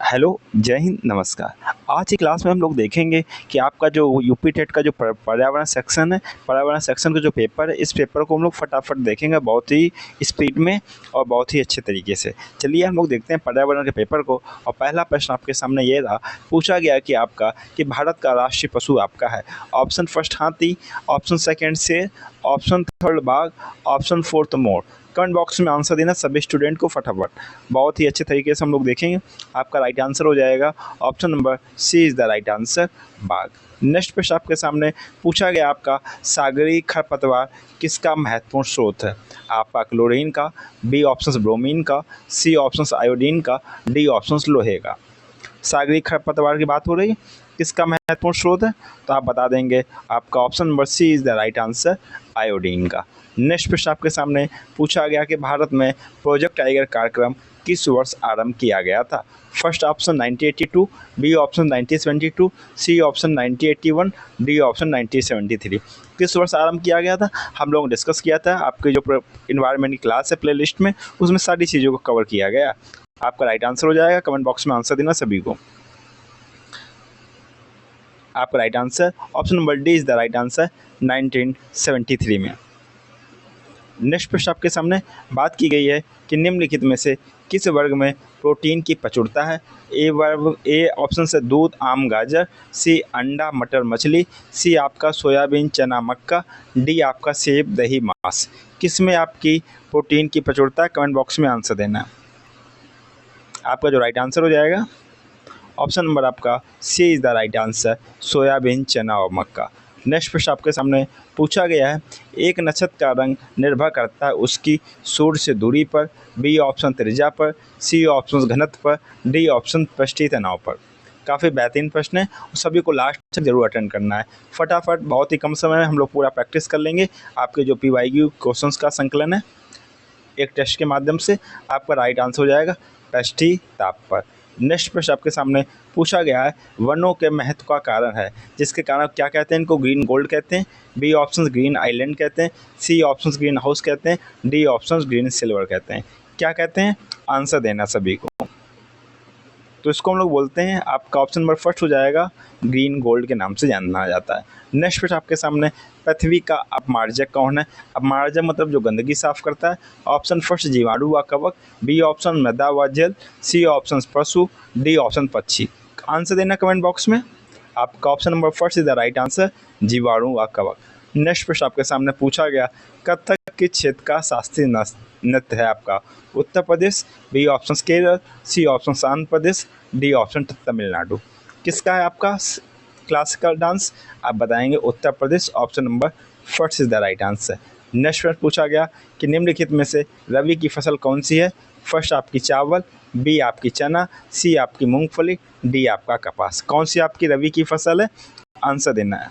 Hello, जय हिंद, नमस्कार। आज की क्लास में हम लोग देखेंगे कि आपका जो यूपी टेट का जो पर्यावरण सेक्शन है, पर्यावरण सेक्शन का जो पेपर है, इस पेपर को हम लोग फटाफट देखेंगे बहुत ही स्पीड में और बहुत ही अच्छे तरीके से। चलिए हम लोग देखते हैं पर्यावरण के पेपर को। और पहला प्रश्न आपके सामने ये रहा, पूछा गया कि आपका कि भारत का राष्ट्रीय पशु आपका है। ऑप्शन फर्स्ट हाथी, ऑप्शन सेकेंड शेर, ऑप्शन थर्ड बाघ, ऑप्शन फोर्थ मोर। कमेंट बॉक्स में आंसर देना सभी स्टूडेंट को फटाफट। बहुत ही अच्छे तरीके से हम लोग देखेंगे। आपका राइट आंसर हो जाएगा option number C is the right answer, बाघ। नेक्स्ट प्रश्न आपके सामने पूछा गया, आपका सागरीय खरपतवार किसका महत्वपूर्ण स्रोत है। आपका क्लोरीन का, बी ऑप्शन ब्रोमीन का, सी ऑप्शन आयोडीन का, डी ऑप्शन लोहे का। सागरीय खरपतवार की बात हो रही है, किसका महत्वपूर्ण स्रोत है, तो आप बता देंगे आपका option number C is the right answer, iodine का। नेक्स्ट प्रश्न आपके सामने पूछा गया कि भारत में प्रोजेक्ट टाइगर कार्यक्रम किस वर्ष आरंभ किया गया था। First option 1982, B option 1972, C option 1981, D option 1973। किस वर्ष आरंभ किया गया था, हम लोगों ने डिस्कस किया था आपकी जो इन्वायरमेंट की क्लास है प्ले लिस्ट में, उसमें सारी चीज़ों को कवर किया गया। आपका राइट आंसर हो जाएगा, कमेंट बॉक्स में आंसर देना सभी को। आपका right answer option number D is the right answer, 1973 में। नेक्स्ट प्रश्न आपके सामने बात की गई है कि निम्नलिखित में से किस वर्ग में प्रोटीन की प्रचुरता है। ए वर्ग, ए ऑप्शन से दूध आम गाजर, सी अंडा मटर मछली, सी आपका सोयाबीन चना मक्का, डी आपका सेब दही मांस। किस में आपकी प्रोटीन की प्रचुरता है, कमेंट बॉक्स में आंसर देना। आपका जो राइट आंसर हो जाएगा ऑप्शन नंबर आपका C is the right answer, soybean चना और मक्का। नेक्स्ट प्रश्न आपके सामने पूछा गया है, एक नक्षत्र का रंग निर्भर करता है उसकी सूर्य से दूरी पर, बी ऑप्शन त्रिज्या पर, सी ऑप्शन घनत्व पर, डी ऑप्शन पृष्ठीय तनाव पर। काफ़ी बेहतरीन प्रश्न है, सभी को लास्ट तक जरूर अटेंड करना है। फटाफट बहुत ही कम समय में हम लोग पूरा प्रैक्टिस कर लेंगे। आपके जो PYQ क्वेश्चंस का संकलन है एक टेस्ट के माध्यम से, आपका राइट आंसर हो जाएगा पृष्ठीय ताप पर। नेक्स्ट प्रश्न आपके सामने पूछा गया है, वनों के महत्व का कारण है, जिसके कारण क्या कहते हैं, इनको ग्रीन गोल्ड कहते हैं, बी ऑप्शन ग्रीन आइलैंड कहते हैं, सी ऑप्शन ग्रीन हाउस कहते हैं, डी ऑप्शन ग्रीन सिल्वर कहते हैं। क्या कहते हैं, आंसर देना सभी को। तो इसको हम लोग बोलते हैं, आपका ऑप्शन नंबर फर्स्ट हो जाएगा, ग्रीन गोल्ड के नाम से जाना जाता है। नेक्स्ट प्रश्न आपके सामने, पृथ्वी का अपमार्जक कौन है। अपमार्जक मतलब जो गंदगी साफ करता है। ऑप्शन फर्स्ट जीवाणु व कवक, बी ऑप्शन मृदा व जल, सी ऑप्शन पशु, डी ऑप्शन पक्षी। आंसर देना कमेंट बॉक्स में। आपका option number first is the right answer, जीवाणु व कवक। नेक्स्ट प्रश्न आपके सामने पूछा गया, कथक किस क्षेत्र का शास्त्रीय नृत्य है आपका। Uttar Pradesh, B option Kerala, C option Andhra Pradesh, D option Tamil Nadu. किसका है आपका क्लासिकल डांस, आप बताएंगे Uttar Pradesh, option number first is the right answer. Next प्रश्न पूछा गया कि निम्नलिखित में से रबी की फसल कौन सी है। फर्स्ट आपकी चावल, बी आपकी चना, सी आपकी मूंगफली, डी आपका कपास। कौन सी आपकी रबी की फसल है, आंसर देना है।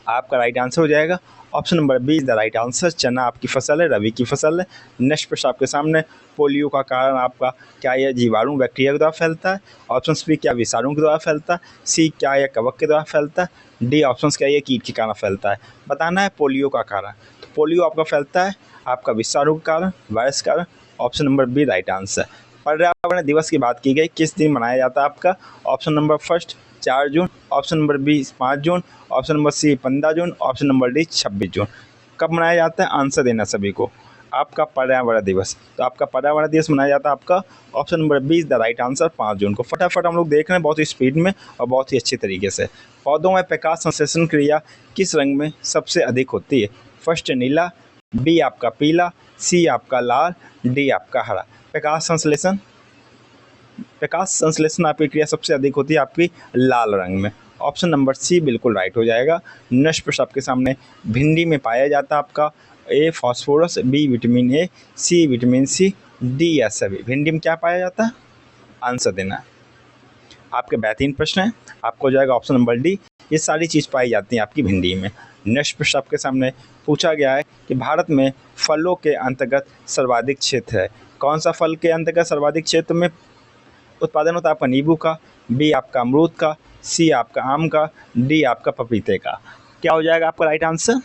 आपका राइट आंसर हो जाएगा option number B is the right answer, चना आपकी फसल है, रबी की फसल है। नेक्स्ट प्रश्न आपके सामने, पोलियो का कारण आपका क्या यह जीवाणु बैक्टीरिया के द्वारा फैलता है। ऑप्शन बी क्या विषाणु के द्वारा फैलता है, सी क्या यह कवक के द्वारा फैलता है, डी ऑप्शन क्या यह कीट के कारण फैलता है। बताना है पोलियो का कारण। तो पोलियो आपका फैलता है आपका विषाणु के कारण, वायरस के कारण। Option number B right answer. पर्यावरण दिवस की बात की गई, किस दिन मनाया जाता है आपका। ऑप्शन नंबर फर्स्ट 4 जून, ऑप्शन नंबर बी 5 जून, ऑप्शन नंबर सी 15 जून, ऑप्शन नंबर डी 26 जून। कब मनाया जाता है, आंसर देना सभी को। आपका पर्यावरण दिवस, तो आपका पर्यावरण दिवस मनाया जाता है आपका option number B is the right answer, 5 जून को। फटाफट हम लोग देख रहे हैं बहुत ही स्पीड में और बहुत ही अच्छी तरीके से। पौधों में प्रकाश संश्लेषण क्रिया किस रंग में सबसे अधिक होती है। फर्स्ट नीला, बी आपका पीला, सी आपका लाल, डी आपका हरा। प्रकाश संश्लेषण आपकी क्रिया सबसे अधिक होती है आपकी लाल रंग में। ऑप्शन नंबर सी बिल्कुल राइट हो जाएगा। नेक्स्ट प्रश्न आपके सामने, भिंडी में पाया जाता है आपका A phosphorus, B vitamin A, C vitamin C, D या सभी। भिंडी में क्या पाया जाता है, आंसर देना है। आपके बेहतरीन प्रश्न है, आपको हो जाएगा ऑप्शन नंबर डी, ये सारी चीज़ पाई जाती हैं आपकी भिंडी में। नेक्स्ट प्रश्न आपके सामने पूछा गया है कि भारत में फलों के अंतर्गत सर्वाधिक क्षेत्र है। कौन सा फल के अंतर्गत सर्वाधिक क्षेत्र में उत्पादन होता है आपका नींबू का, बी आपका अमरूद का, सी आपका आम का, डी आपका पपीते का। क्या हो जाएगा आपका राइट आंसर।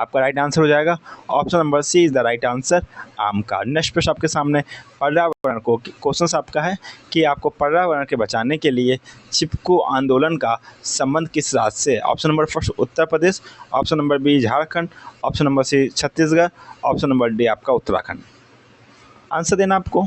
आपका राइट आंसर हो जाएगा option number C is the right answer, आम का। नेक्स्ट प्रश्न आपके सामने पर्यावरण को क्वेश्चन आपका है कि आपको पर्यावरण के बचाने के लिए चिपको आंदोलन का संबंध किस राज्य से? Option number first Uttar Pradesh, option number B Jharkhand, option number C Chhattisgarh, option number D आपका उत्तराखंड। आंसर देना आपको।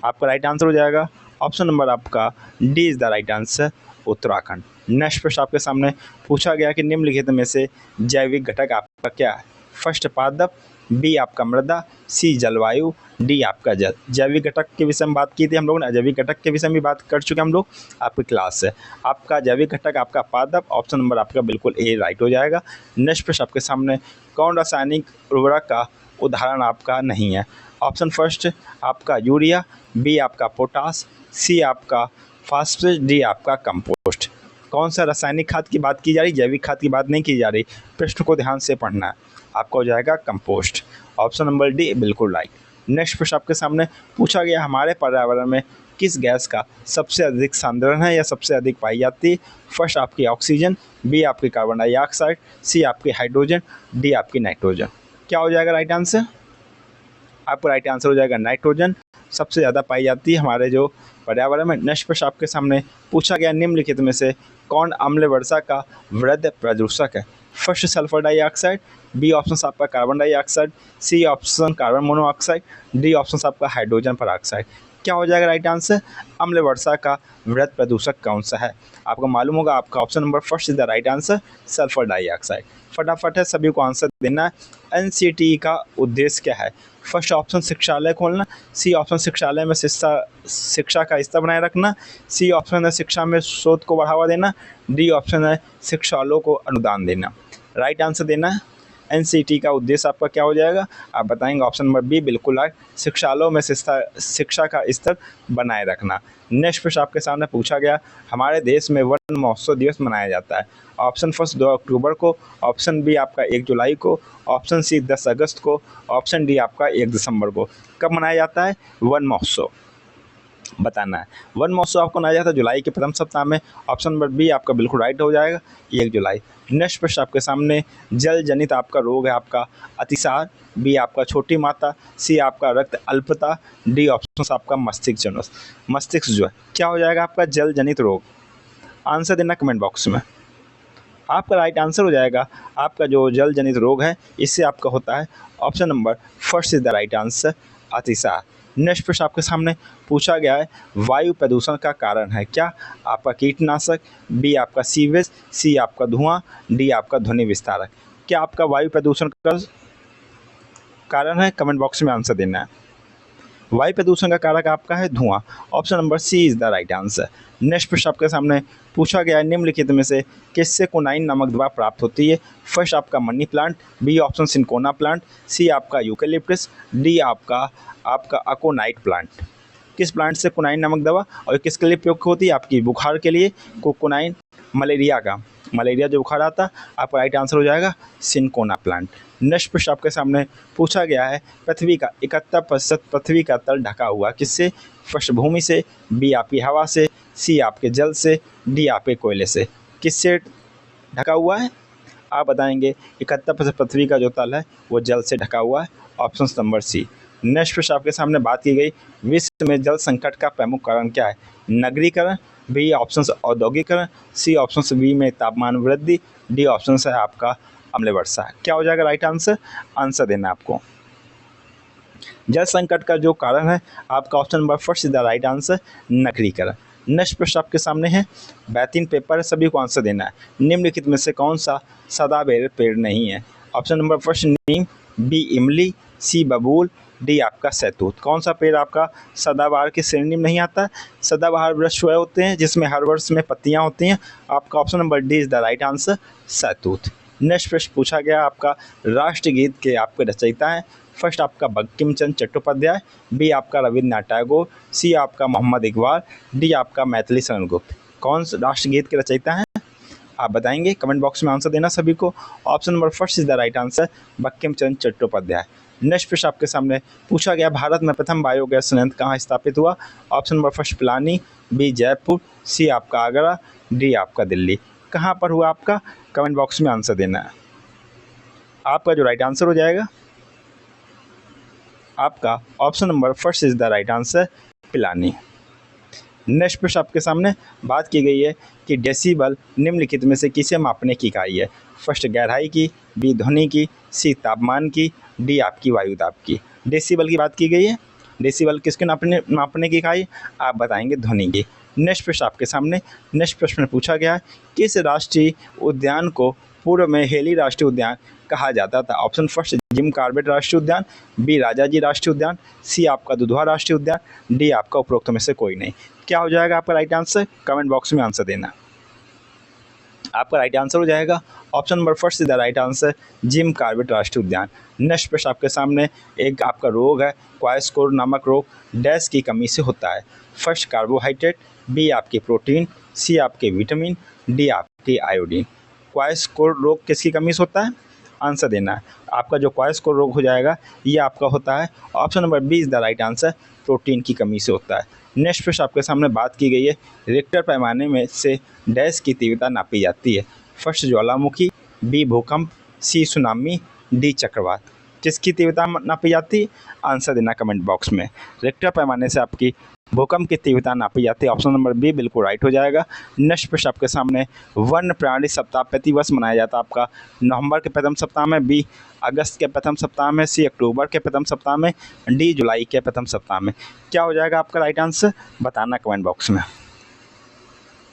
आपका राइट आंसर हो जाएगा ऑप्शन नंबर आपका D is the right answer, Uttarakhand. Next प्रश्न आपके सामने पूछा गया कि निम्नलिखित में से जैविक घटक आपका क्या है? फर्स्ट पादप, बी आपका मृदा, सी जलवायु, डी आपका जल। जैविक घटक के विषय में बात की थी हम लोगों ने, अजैविक घटक के विषय में बात कर चुके हम लोग आपकी क्लास से। आपका जैविक घटक आपका पादप, ऑप्शन नंबर आपका बिल्कुल ए राइट हो जाएगा। नेक्स्ट प्रश्न आपके सामने कौन रासायनिक उर्वरक का उदाहरण आपका नहीं है? ऑप्शन फर्स्ट आपका यूरिया, बी आपका पोटास, सी आपका फास्फेट, डी आपका कंपोस्ट। कौन सा रासायनिक खाद की बात की जा रही, जैविक खाद की बात नहीं की जा रही। प्रश्न को ध्यान से पढ़ना है। आपका हो जाएगा कंपोस्ट, ऑप्शन नंबर डी बिल्कुल राइट। नेक्स्ट प्रश्न आपके सामने पूछा गया हमारे पर्यावरण में किस गैस का सबसे अधिक सांद्रण है या सबसे अधिक पाई जाती है? फर्स्ट आपकी ऑक्सीजन, बी आपकी कार्बन डाइऑक्साइड, सी आपकी हाइड्रोजन, डी आपकी नाइट्रोजन। क्या हो जाएगा राइट आंसर? आपका राइट आंसर हो जाएगा नाइट्रोजन सबसे ज़्यादा पाई जाती है हमारे जो पर्यावरण में। नेक्स्ट प्रश्न आपके सामने पूछा गया निम्नलिखित में से कौन अम्ल वर्षा का वृहद प्रदूषक है? First sulphur dioxide, B option आपका carbon dioxide, C option carbon monoxide, D option आपका हाइड्रोजन पेरोक्साइड। क्या हो जाएगा राइट आंसर? अम्ल वर्षा का वृहद प्रदूषक कौन सा है? आपको मालूम होगा आपका option number first is the right answer, sulphur dioxide. फटाफट है सभी को आंसर देना है। एनसीटी का उद्देश्य क्या है? फर्स्ट ऑप्शन शिक्षालय खोलना, सी ऑप्शन शिक्षालय में शिक्षा का स्तर बनाए रखना, सी ऑप्शन है शिक्षा में शोध को बढ़ावा देना, डी ऑप्शन है शिक्षालयों को अनुदान देना। राइट आंसर देना है। एनसीटी का उद्देश्य आपका क्या हो जाएगा? आप बताएंगे ऑप्शन नंबर बी बिल्कुल राइट, शिक्षालयों में शिक्षा का स्तर बनाए रखना। नेक्स्ट प्रश्न आपके सामने पूछा गया हमारे देश में वन महोत्सव दिवस मनाया जाता है। ऑप्शन फर्स्ट 2 अक्टूबर को, ऑप्शन बी आपका 1 जुलाई को, ऑप्शन सी 10 अगस्त को, ऑप्शन डी आपका 1 दिसंबर को। कब मनाया जाता है वन महोत्सव? बताना है। वन महोत्सव आपको मनाया जाता है जुलाई के प्रथम सप्ताह में। ऑप्शन नंबर बी आपका बिल्कुल राइट हो जाएगा 1 जुलाई। नेक्स्ट प्रश्न आपके सामने जल जनित आपका रोग है आपका अतिसार, बी आपका छोटी माता, सी आपका रक्त अल्पता, डी ऑप्शन आपका मस्तिष्क जनोस। मस्तिष्क जो है क्या हो जाएगा आपका जल जनित रोग? आंसर देना कमेंट बॉक्स में। आपका राइट आंसर हो जाएगा आपका जो जल जनित रोग है इससे आपका होता है option number first is the right answer, अतिसार। नेक्स्ट प्रश्न आपके सामने पूछा गया है वायु प्रदूषण का कारण है क्या? आपका कीटनाशक, बी आपका सीवेज, सी आपका धुआं, डी आपका ध्वनि विस्तारक। क्या आपका वायु प्रदूषण का कारण है? कमेंट बॉक्स में आंसर देना है। वायु प्रदूषण का कारक आपका है धुआं, option number C is the right answer. Next प्रश्न आपके सामने पूछा गया है निम्नलिखित में से किससे क्विनाइन नामक दवा प्राप्त होती है? फर्स्ट आपका money plant, B option cinchona plant, C आपका यूकेलिप्टस, डी आपका अकोनाइट प्लांट। किस प्लांट से क्विनाइन नामक दवा और किसके लिए प्रयोग होती है? आपकी बुखार के लिए क्विनाइन, मलेरिया का, मलेरिया जो बुखार आता आपका राइट आंसर हो जाएगा सिंकोना प्लांट। नेक्स्ट प्रश्न आपके सामने पूछा गया है पृथ्वी का 71% पृथ्वी का तल ढका हुआ किससे? फर्स्ट भूमि से, बी आपकी हवा से, सी आपके जल से, डी आपके कोयले से। किससे ढका हुआ है? आप बताएंगे 71% पृथ्वी का जो तल है वो जल से ढका हुआ है, ऑप्शन नंबर सी। नेक्स्ट प्रश्न आपके सामने बात की गई विश्व में जल संकट का प्रमुख कारण क्या है? नगरीकरण, बी ऑप्शन औद्योगिकरण, सी ऑप्शन बी में तापमान वृद्धि, डी ऑप्शन है आपका अम्ल वर्षा। क्या हो जाएगा राइट आंसर? आंसर देना आपको। जल संकट का जो कारण है आपका option number first is the right answer, नगरीकरण। नेक्स्ट प्रश्न आपके सामने है 32 पेपर है सभी को आंसर देना है। निम्नलिखित में से कौन सा सदाबहार पेड़ नहीं है? ऑप्शन नंबर फर्स्ट नीम, बी इमली, सी बबूल, डी आपका सैतूत। कौन सा पेड़ आपका सदाबहार की श्रेणी में नहीं आता? सदाबहार वृक्ष हुए होते हैं जिसमें हर वर्ष में पत्तियां होती हैं। आपका option number D is the right answer, सैतूत। नेक्स्ट प्रश्न पूछा गया आपका राष्ट्रगीत के आपके रचयिता हैं। फर्स्ट आपका बंकिम चंद्र चट्टोपाध्याय, बी आपका रविन्द्रनाथ टैगोर, सी आपका मोहम्मद इकबाल, डी आपका मैथिली शरण गुप्त। कौन राष्ट्रगीत के रचयिता हैं? आप बताएंगे कमेंट बॉक्स में आंसर देना सभी को। Option number first is the right answer, Bankim Chandra Chattopadhyay. Next प्रश्न आपके सामने पूछा गया भारत में प्रथम बायोगैस संयंत्र कहाँ स्थापित हुआ? Option number first Pilani, B Jaipur, C आपका आगरा, डी आपका दिल्ली। कहाँ पर हुआ आपका? कमेंट बॉक्स में आंसर देना है। आपका जो राइट आंसर हो जाएगा आपका option number first is the right answer, Pilani. Next प्रश्न आपके सामने बात की गई है कि डेसिबल निम्नलिखित में से किसे मापने की इकाई है। फर्स्ट गहराई की, बी ध्वनि की, सी तापमान की, डी आपकी वायु दाब की। डेसिबल की बात की गई है। डेसिबल किसके मापने की इकाई, आप बताएंगे ध्वनि की। नेक्स्ट प्रश्न आपके सामने, नेक्स्ट प्रश्न में पूछा गया है किस राष्ट्रीय उद्यान को पूर्व में हेली राष्ट्रीय उद्यान कहा जाता था। ऑप्शन फर्स्ट जिम कॉर्बेट राष्ट्रीय उद्यान, बी राजाजी राष्ट्रीय उद्यान, सी आपका दुधवा राष्ट्रीय उद्यान, डी आपका उपरोक्त में से कोई नहीं। क्या हो जाएगा आपका राइट आंसर, कमेंट बॉक्स में आंसर देना। आपका राइट आंसर हो जाएगा option number first is the right answer, Jim Corbett राष्ट्रीय उद्यान। नेक्स्ट प्रश्न आपके सामने, एक आपका रोग है क्वाइस्कोर नामक रोग डैश की कमी से होता है। फर्स्ट कार्बोहाइड्रेट, बी आपकी प्रोटीन, सी आपके विटामिन, डी आपकी आयोडीन। क्वाइस्कोर रोग किसकी कमी से होता है, आंसर देना है। आपका जो क्वाइस्कोर रोग हो जाएगा ये आपका होता है option number B is the right answer, protein की कमी से होता है। नेक्स्ट प्रश्न आपके सामने बात की गई है रिक्टर पैमाने में से डैश की तीव्रता नापी जाती है। फर्स्ट ज्वालामुखी, बी भूकंप, सी सुनामी, डी चक्रवात। किसकी तीव्रता नापी जाती है, आंसर देना कमेंट बॉक्स में। रिक्टर पैमाने से आपकी भूकंप की तीव्रता नापी जाती है, ऑप्शन नंबर बी बिल्कुल राइट हो जाएगा। नेक्स्ट प्रश्न आपके सामने, वन्य प्राणी सप्ताह प्रतिवर्ष मनाया जाता है आपका नवंबर के प्रथम सप्ताह में, बी अगस्त के प्रथम सप्ताह में, सी अक्टूबर के प्रथम सप्ताह में, डी जुलाई के प्रथम सप्ताह में। क्या हो जाएगा आपका राइट आंसर, बताना कमेंट बॉक्स में।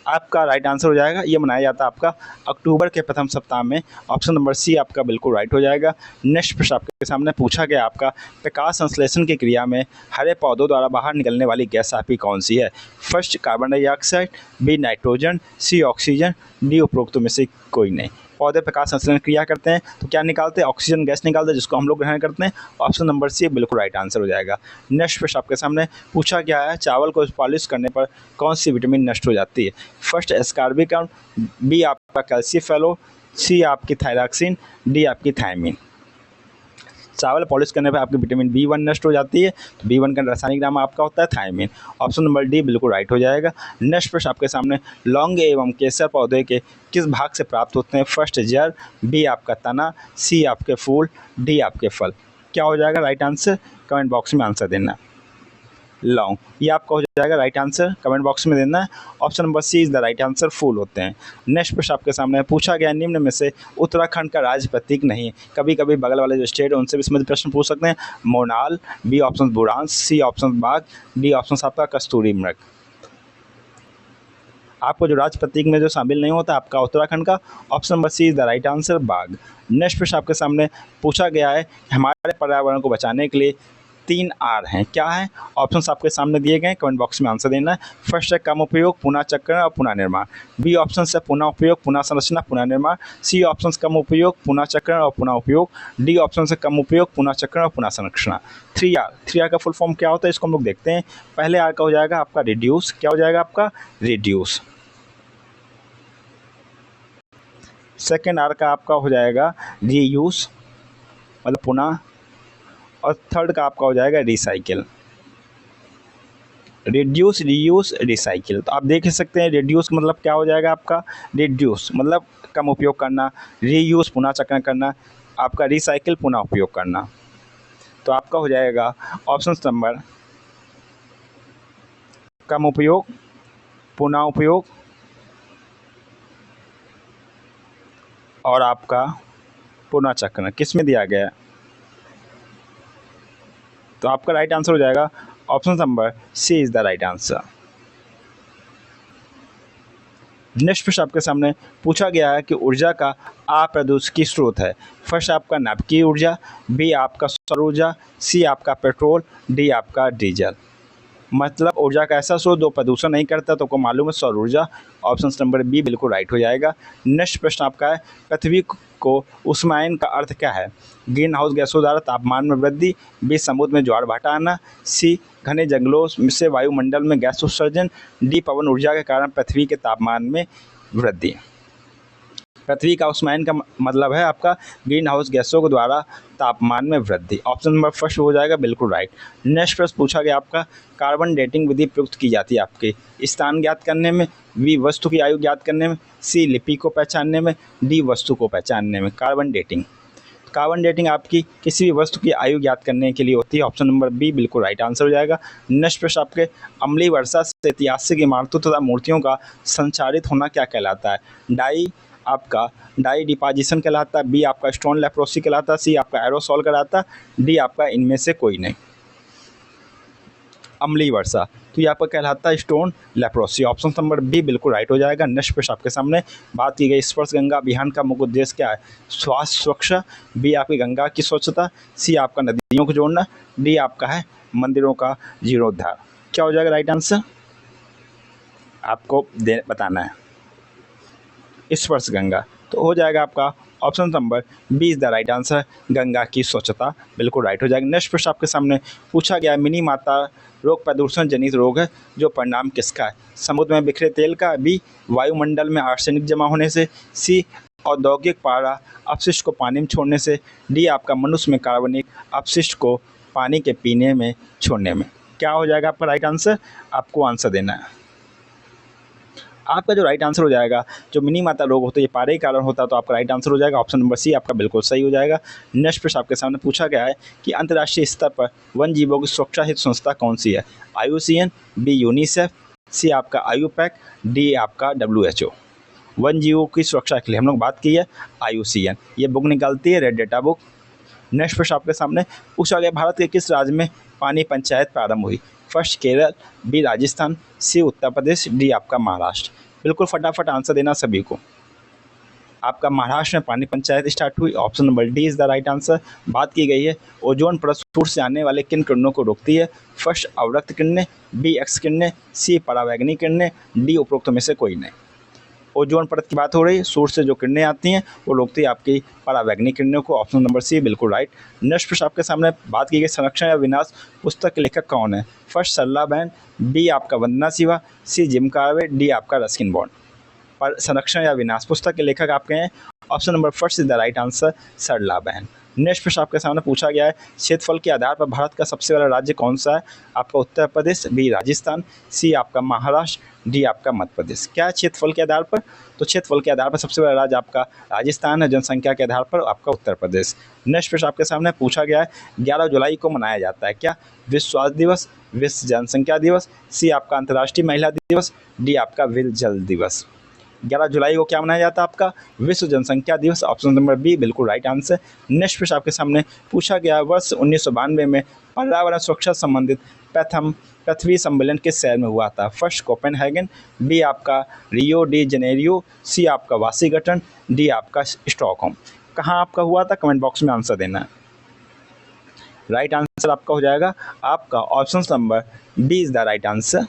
आपका राइट आंसर हो जाएगा ये मनाया जाता है आपका अक्टूबर के प्रथम सप्ताह में, ऑप्शन नंबर सी आपका बिल्कुल राइट हो जाएगा। नेक्स्ट प्रश्न आपके सामने पूछा गया आपका प्रकाश संश्लेषण की क्रिया में हरे पौधों द्वारा बाहर निकलने वाली गैस आपकी कौन सी है। First carbon dioxide, B nitrogen, C oxygen, D उपरोक्त में से कोई नहीं। पौधे प्रकाश संश्लेषण क्रिया करते हैं तो क्या निकालते हैं, ऑक्सीजन गैस निकालते हैं जिसको हम लोग ग्रहण करते हैं, ऑप्शन नंबर सी बिल्कुल राइट आंसर हो जाएगा। नेक्स्ट प्रश्न आपके सामने पूछा गया है चावल को पॉलिश करने पर कौन सी विटामिन नष्ट हो जाती है। फर्स्ट एस्कॉर्बिक, बी आपका कैल्सीफेलो, सी आपकी थायरॉक्सिन, डी आपकी थायमिन। चावल पॉलिश करने पर आपकी विटामिन B1 नष्ट हो जाती है, तो B1 का रासायनिक नाम आपका होता है थायमिन, ऑप्शन नंबर डी बिल्कुल राइट हो जाएगा। नेक्स्ट प्रश्न आपके सामने, लौंग एवं केसर पौधे के किस भाग से प्राप्त होते हैं। फर्स्ट जड़, बी आपका तना, सी आपके फूल, डी आपके फल। क्या हो जाएगा राइट आंसर, कमेंट बॉक्स में आंसर देना। लौंग, ये आपका हो जाएगा राइट आंसर, कमेंट बॉक्स में देना है, option number C is the right answer, फूल होते हैं। नेक्स्ट प्रश्न आपके सामने पूछा गया निम्न में से उत्तराखंड का राज्य प्रतीक नहीं है। कभी कभी बगल वाले जो स्टेट है उनसे भी इसमें प्रश्न पूछ सकते हैं। मोनाल, बी ऑप्शन बुरांस, सी ऑप्शन बाघ, डी ऑप्शन आपका कस्तूरी मृग। आपको जो राज्य प्रतीक में जो शामिल नहीं होता आपका उत्तराखंड का, option number C is the right answer, बाघ। नेक्स्ट प्रश्न आपके सामने पूछा गया है हमारे पर्यावरण को बचाने के लिए 3 R हैं, क्या है, ऑप्शंस आपके सामने दिए गए हैं, कमेंट बॉक्स में आंसर देना है। फर्स्ट है कम उपयोग, पुनः चक्रण और पुनः निर्माण, बी ऑप्शन है पुनः उपयोग, पुनः संरचना, पुनः निर्माण, सी ऑप्शन कम उपयोग, पुनः चक्रण और पुनः उपयोग, डी ऑप्शन से कम उपयोग, पुनः चक्रण और पुनः संरचना। 3R का फुल फॉर्म क्या होता है इसको हम लोग देखते हैं। पहले R का हो जाएगा आपका रिड्यूस, क्या हो जाएगा आपका रिड्यूस। सेकेंड R का आपका हो जाएगा रीयूज, मतलब पुनः, और थर्ड का आपका हो जाएगा रिसाइकिल। Reduce, reuse, recycle. तो आप देख सकते हैं रिड्यूस मतलब क्या हो जाएगा आपका, रिड्यूस मतलब कम उपयोग करना, रीयूज पुनः चक्रण करना, आपका रिसाइकिल पुनः उपयोग करना। तो आपका हो जाएगा ऑप्शन नंबर कम उपयोग, पुनः उपयोग और आपका पुनः चक्रण किस में दिया गया है। तो आपका राइट आंसर हो जाएगा option number C is the right answer. Next प्रश्न आपके सामने पूछा गया है कि ऊर्जा का अप्रदूषकी स्रोत है। फर्स्ट आपका नाभिकीय ऊर्जा, बी आपका सौर ऊर्जा, सी आपका पेट्रोल, डी आपका डीजल। मतलब ऊर्जा का ऐसा स्रोत जो प्रदूषण नहीं करता, तो आपको मालूम है सौर ऊर्जा, ऑप्शन नंबर बी बिल्कुल राइट हो जाएगा। नेक्स्ट प्रश्न आपका है पृथ्वी को उष्मायन का अर्थ क्या है। ग्रीन हाउस गैसों द्वारा तापमान में वृद्धि, बी समुद्र में ज्वार भाटा आना, सी घने जंगलों से वायुमंडल में गैस उत्सर्जन, डी पवन ऊर्जा के कारण पृथ्वी के तापमान में वृद्धि। पृथ्वी का उष्मायन का मतलब है आपका ग्रीन हाउस गैसों के द्वारा तापमान में वृद्धि, ऑप्शन नंबर फर्स्ट हो जाएगा बिल्कुल राइट। नेक्स्ट प्रश्न पूछा गया आपका कार्बन डेटिंग विधि प्रयुक्त की जाती है आपके स्थान ज्ञात करने में, बी वस्तु की आयु ज्ञात करने में, सी लिपि को पहचानने में, डी वस्तु को पहचानने में। कार्बन डेटिंग कार्बन डेटिंग आपकी किसी भी वस्तु की आयु ज्ञात करने के लिए होती है। ऑप्शन नंबर बी बिल्कुल राइट आंसर हो जाएगा। नेक्स्ट प्रश्न आपके, अम्लीय वर्षा से ऐतिहासिक इमारतों तथा मूर्तियों का संचारित होना क्या कहलाता है? डाई डिपोजिशन कहलाता है, बी आपका स्टोन लेप्रोसी कहलाता है, सी आपका एरोसॉल कहलाता है, डी आपका इनमें से कोई नहीं। अम्लीय वर्षा तो ये आपका कहलाता है stone leprosy. Option number B बिल्कुल राइट हो जाएगा। नेक्स्ट प्रश्न आपके सामने, बात की गई स्पर्श गंगा अभियान का मुख्य उद्देश्य क्या है? स्वास्थ्य सुरक्षा, बी आपकी गंगा की स्वच्छता, सी आपका नदियों को जोड़ना, डी आपका है मंदिरों का जीर्णोद्धार। क्या हो जाएगा राइट आंसर? आपको बताना है। स्पर्श गंगा तो हो जाएगा आपका option number B is the right answer, Ganga की स्वच्छता बिल्कुल राइट हो जाएगा। नेक्स्ट प्रश्न आपके सामने पूछा गया, मिनी माता रोग प्रदूषण जनित रोग है जो परिणाम किसका है? समुद्र में बिखरे तेल का, बी वायुमंडल में आर्सेनिक जमा होने से, सी औद्योगिक पारा अपशिष्ट को पानी में छोड़ने से, डी आपका मनुष्य में कार्बनिक अपशिष्ट को पानी के पीने में छोड़ने में। क्या हो जाएगा आपका राइट आंसर? आपको आंसर देना है। आपका जो राइट आंसर हो जाएगा, जो मिनी माता रोग होता है ये पारे के कारण होता है, तो आपका राइट आंसर हो जाएगा ऑप्शन नंबर सी आपका बिल्कुल सही हो जाएगा। नेक्स्ट प्रश्न आपके सामने पूछा गया है कि अंतर्राष्ट्रीय स्तर पर वन जीवों की सुरक्षा हित संस्था कौन सी है? IUCN, बी यूनिसेफ, सी आपका IUPAC, डी आपका WHO। वन जीवों की सुरक्षा के लिए हम लोग बात की है IUCN, ये बुक निकालती है रेड डेटा बुक। नेक्स्ट प्रश्न आपके सामने पूछा गया, भारत के किस राज्य में पानी पंचायत प्रारंभ हुई? फर्स्ट केरल, बी राजस्थान, सी उत्तर प्रदेश, डी आपका महाराष्ट्र। बिल्कुल फटाफट आंसर देना सभी को। आपका महाराष्ट्र में पानी पंचायत स्टार्ट हुई। Option number D is the right answer. बात की गई है ओजोन परत सूर्य से आने वाले किन किरणों को रोकती है? फर्स्ट अवरक्त किरणें, बी एक्स किरणें, सी परावैंगनी किरणें, डी उपरोक्त में से कोई नहीं। ओजोन परत की बात हो रही है, सूर्य से जो किरणें आती हैं वो रोकती है आपकी परावैंगनिक किरणों को। ऑप्शन नंबर सी बिल्कुल राइट। नेक्स्ट प्रश्न आपके सामने बात की गई, संरक्षण या विनाश पुस्तक के लेखक कौन है? फर्स्ट सरला बहन, बी आपका Vandana Shiva, C Jim Corbett, D आपका रस्किन बॉन्ड। पर संरक्षण या विनाश पुस्तक के लेखक आपके हैं option number first is the right answer, Sarla Behn. Next प्रश्न आपके सामने पूछा गया है, क्षेत्रफल के आधार पर भारत का सबसे बड़ा राज्य कौन सा है? आपका उत्तर प्रदेश, बी राजस्थान, सी आपका महाराष्ट्र, डी आपका मध्य प्रदेश। क्या है क्षेत्रफल के आधार पर? तो क्षेत्रफल के आधार पर सबसे बड़ा राज्य आपका राजस्थान है, जनसंख्या के आधार पर आपका उत्तर प्रदेश। नेक्स्ट प्रश्न आपके सामने पूछा गया है, 11 जुलाई को मनाया जाता है क्या? विश्व स्वास्थ्य दिवस, विश्व जनसंख्या दिवस, सी आपका अंतर्राष्ट्रीय महिला दिवस, डी आपका विश्व जल दिवस। 11 जुलाई को क्या मनाया जाता है? आपका विश्व जनसंख्या दिवस। ऑप्शन नंबर बी बिल्कुल राइट आंसर। नेक्स्ट प्रश्न आपके सामने पूछा गया, वर्ष 1992 में पर्यावरण सुरक्षा संबंधित प्रथम पृथ्वी सम्मेलन किस शहर में हुआ था? फर्स्ट कोपेनहेगन, बी आपका रियो डी जेनेरियो, सी आपका वाशिंगटन, डी आपका स्टॉकहोम। कहाँ आपका हुआ था? कमेंट बॉक्स में आंसर देना है। राइट आंसर आपका हो जाएगा आपका option number D is the right answer,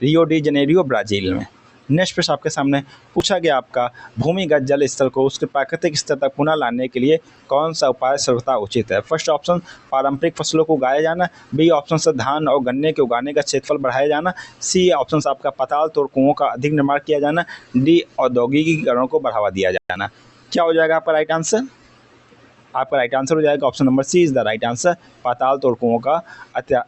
Rio de Janeiro Brazil में। नेक्स्ट प्रश्न आपके सामने पूछा गया, आपका भूमिगत जल स्तर को उसके प्राकृतिक स्तर तक पुनः लाने के लिए कौन सा उपाय सर्वथा उचित है? फर्स्ट ऑप्शन पारंपरिक फसलों को उगाया जाना, बी ऑप्शन से धान और गन्ने के उगाने का क्षेत्रफल बढ़ाया जाना, सी ऑप्शन आपका पाताल तोड़ कुओं का अधिक निर्माण किया जाना, डी औद्योगिकीकरण को बढ़ावा दिया जाना। क्या हो जाएगा आपका राइट आंसर? आपका राइट आंसर हो जाएगा option number C is the right answer, पाताल तोड़ कुओं का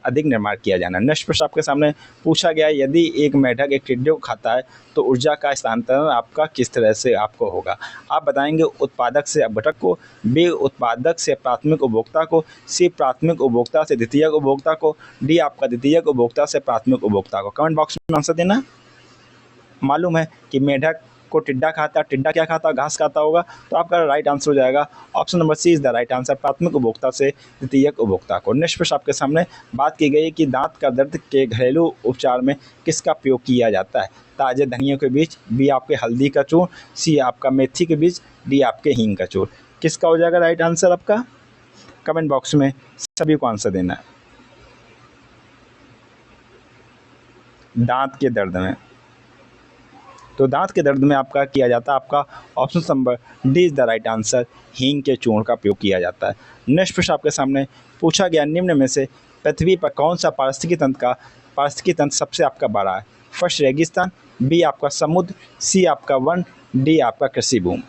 अधिक निर्माण किया जाना। नेक्स्ट प्रश्न आपके सामने पूछा गया, यदि एक मेढक एक टिड्डे को खाता है तो ऊर्जा का स्थानांतरण आपका किस तरह से आपको होगा? आप बताएंगे उत्पादक से अपघटक को, बी उत्पादक से प्राथमिक उपभोक्ता को, सी प्राथमिक उपभोक्ता से द्वितीयक उपभोक्ता को, डी आपका द्वितीयक उपभोक्ता से प्राथमिक उपभोक्ता को। कमेंट बॉक्स में आंसर देना। मालूम है कि मेढक को टिड्डा खाता है, टिड्डा क्या खाता है? घास खाता होगा, तो आपका राइट आंसर हो जाएगा option number C is the right answer, प्राथमिक उपभोक्ता से द्वितीयक उपभोक्ता को। नेक्स्ट प्रश्न आपके सामने बात की गई कि दांत का दर्द के घरेलू उपचार में किसका प्रयोग किया जाता है? ताजे धनिया के बीज, बी आपके हल्दी का चूर्ण, सी आपका मेथी के बीज, डी आपके हींग का चूर्ण। किसका हो जाएगा राइट आंसर आपका? कमेंट बॉक्स में सभी को आंसर देना है। दांत के दर्द में, तो दांत के दर्द में आपका किया जाता है आपका option number D is the right answer, हींग के चूर्ण का प्रयोग किया जाता है। नेक्स्ट प्रश्न आपके सामने पूछा गया, निम्न में से पृथ्वी पर कौन सा पारिस्थितिकी तंत्र सबसे आपका बड़ा है? फर्स्ट रेगिस्तान, बी आपका समुद्र, सी आपका वन, डी आपका कृषि भूमि।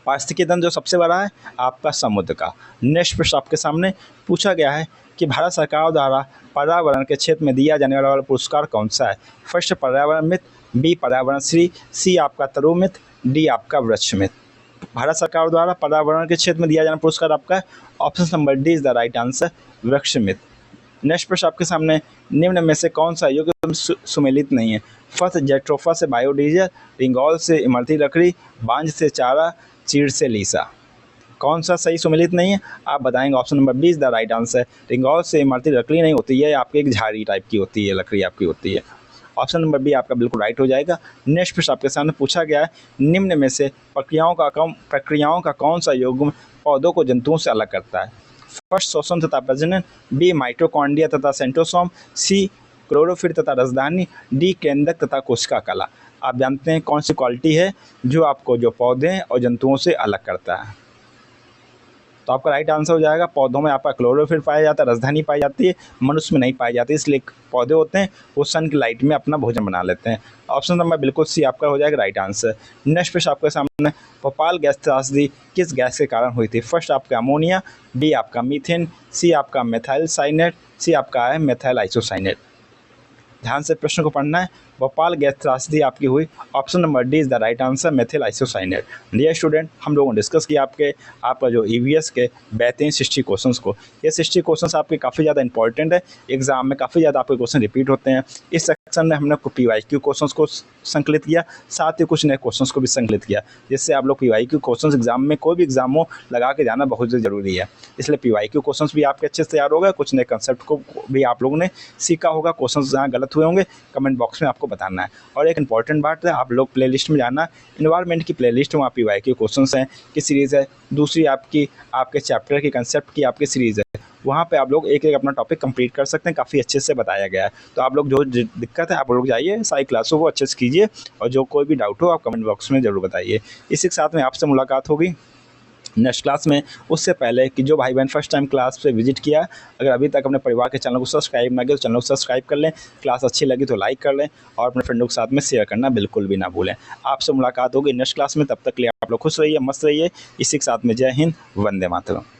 पारिस्थितिकी तंत्र जो सबसे बड़ा है आपका समुद्र का। नेक्स्ट प्रश्न आपके सामने पूछा गया है कि भारत सरकार द्वारा पर्यावरण के क्षेत्र में दिया जाने वाला पुरस्कार कौन सा है? फर्स्ट पर्यावरण मित्र, बी पर्यावरण श्री, सी आपका तरु मित्र, डी आपका वृक्ष मित्र। भारत सरकार द्वारा पर्यावरण के क्षेत्र में दिया जाना पुरस्कार आपका है option number D is the right answer, वृक्षमित्र। नेक्स्ट प्रश्न आपके सामने, निम्न में से कौन सा योग्य सुमेलित नहीं है? फर्स्ट, जेट्रोफा से बायोडीजल, रिंगौल से इमरती लकड़ी, बांज से चारा, चीड़ से लीसा। कौन सा सही सुमेलित नहीं है आप बताएंगे। Option number B is the right answer. रिंगौल से इमरती लकड़ी नहीं होती है, आपकी एक झाड़ी टाइप की होती है, लकड़ी आपकी होती है। ऑप्शन नंबर बी आपका बिल्कुल राइट हो जाएगा। नेक्स्ट प्रश्न आपके सामने पूछा गया है, निम्न में से प्रक्रियाओं का कौन सा युग्म पौधों को जंतुओं से अलग करता है? फर्स्ट, श्वसन तथा प्रजनन, बी माइटोकॉन्ड्रिया तथा सेंट्रोसोम, सी क्लोरोफिल तथा रसधानी, डी केंद्रक तथा कोशिका कला। आप जानते हैं कौन सी क्वालिटी है जो आपको जो पौधे और जंतुओं से अलग करता है? तो आपका राइट आंसर हो जाएगा, पौधों में आपका क्लोरोफिल पाया जाता है, राजधानी पाई जाती है, मनुष्य में नहीं पाई जाती, इसलिए पौधे होते हैं वो सन की लाइट में अपना भोजन बना लेते हैं। ऑप्शन नंबर बिल्कुल सी आपका हो जाएगा राइट आंसर। नेक्स्ट प्रश्न आपके सामने, भोपाल गैस त्रासदी किस गैस के कारण हुई थी? फर्स्ट आपका अमोनिया, बी आपका मीथेन, सी आपका मेथाइल साइनेट, सी आपका है मेथाइल आइसोसाइनेट। ध्यान से प्रश्न को पढ़ना है। भोपाल गैस त्रासदी आपकी हुई, option number D is the right answer, methyl isocyanate. Dear student, हम लोगों ने डिस्कस किया आपका जो ईवीएस के बेहतरीन 60 क्वेश्चंस को। ये 60 क्वेश्चंस आपके काफ़ी ज़्यादा इंपॉर्टेंट है, एग्जाम में काफ़ी ज़्यादा आपके क्वेश्चन रिपीट होते हैं। इस सेक्शन में हमने PYQ क्वेश्चंस को संकलित किया, साथ ही कुछ नए क्वेश्चंस को भी संकलित किया, जिससे आप लोग PYQ क्वेश्चंस एग्जाम में कोई भी एग्जाम हो लगा के जाना बहुत ज़रूरी है। इसलिए PYQ क्वेश्चंस भी आपके अच्छे से तैयार होगा, कुछ नए कंसेप्ट को भी आप लोगों ने सीखा होगा। क्वेश्चंस जहाँ गलत हुए होंगे कमेंट बॉक्स में आपको बताना है। और एक इंपॉर्टेंट बात है, आप लोग प्लेलिस्ट में जाना, इन्वायरमेंट की प्लेलिस्ट में PYQ क्वेश्चंस हैं की सीरीज़ है, दूसरी आपके चैप्टर की कंसेप्ट की आपकी सीरीज़ है, वहाँ पे आप लोग एक एक अपना टॉपिक कंप्लीट कर सकते हैं, काफ़ी अच्छे से बताया गया है। तो आप लोग जो दिक्कत है आप लोग जाइए सारी क्लासों को अच्छे से कीजिए, और जो कोई भी डाउट हो आप कमेंट बॉक्स में ज़रूर बताइए। इसी के साथ में आपसे मुलाकात होगी नेक्स्ट क्लास में। उससे पहले कि जो भाई बहन फर्स्ट टाइम क्लास पे विजिट किया, अगर अभी तक अपने परिवार के चैनल को सब्सक्राइब ना किया तो चैनल को सब्सक्राइब कर लें, क्लास अच्छी लगी तो लाइक कर लें, और अपने फ्रेंडों के साथ में शेयर करना बिल्कुल भी ना भूलें। आपसे मुलाकात होगी नेक्स्ट क्लास में, तब तक के लिए आप लोग खुश रहिए, मस्त रहिए। इसी के साथ में जय हिंद, वंदे मातरम।